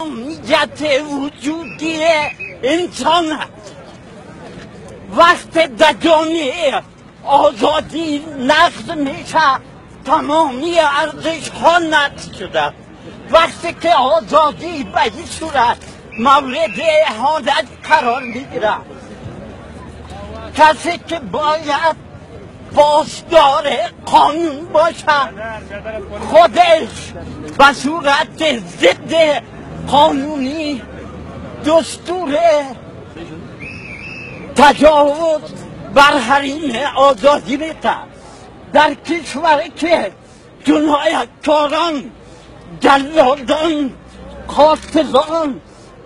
امنیت وجودی انسان است. وقت در جامعه آزادی نقض میشه، تمامی ارزش ها نقض شده. وقتی که آزادی به این صورت مورد اهانت قرار میگیره، کسی که باید پاسدار قانون باشه خودش به صورت ضد قانونی دستور تجاوز بر حریم آزادی میده. در کشوری که جنایتکاران، جلادان، قاتلان،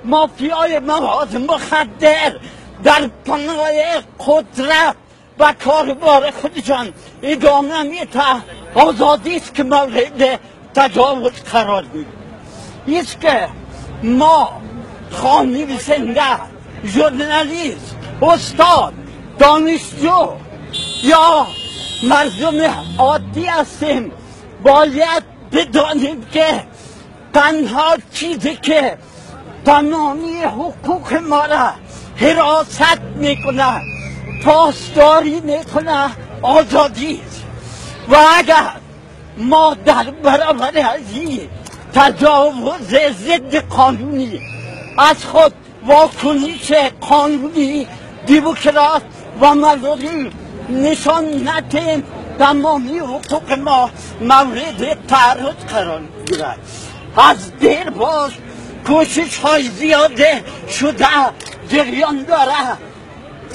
مافیای مواد مخدر در پناه قدرت و کاربار خودشان ادامه میده، آزادی است که مورد تجاوز قرار میگیره. ایست که ما خواننویسنده، ژورنالیست، استاد، دانشجو یا مردم عادی هستیم، باید بدانیم که تنها چیزی که تمامی حقوق ما را حراست میکنه، پاسداری میکنه، آزادی است. و اگر ما در برابر از این تجاوز ضد قانونی از خود واکنش قانونی، دموکرات و مدنی نشان ندهیم، تمامی حقوق ما مورد تعرض قرار میگیرد. از دیر باز کوشش های زیاده شده جریان داره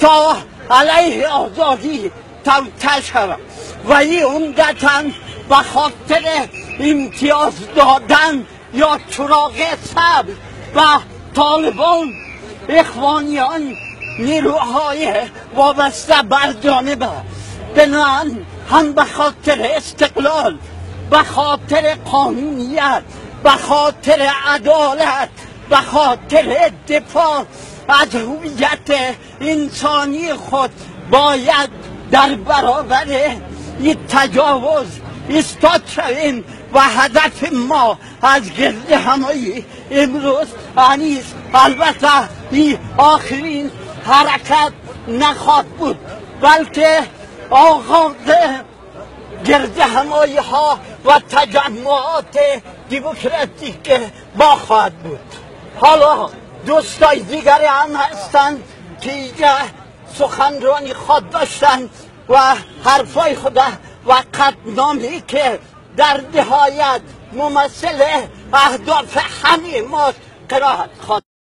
تا علیه آزادی توطئه شود و این عمدتاً به خاطر امتیاز دادن یا چراغ سبز و طالبان، اخوانیان، نیروهای وابسته بر جانب بنان هم به خاطر استقلال، به خاطر قانونیت، به خاطر عدالت، به خاطر دفاع از هویت انسانی خود باید در برابر این تجاوز ایستاد شویم و هدف ما از گرد همایی امروز نیست. البته این آخرین حرکت نخواهد بود، بلکه آغاز گرد همایی ها و تجمعات دموکراتیک ما خواهد بود. حالا دوستای دیگری هم هستند که اینجا سخنرانی خود داشتند و حرفای خود و قطعنامی که در نهایت ممثل اهداف همه ما قرائت خواهد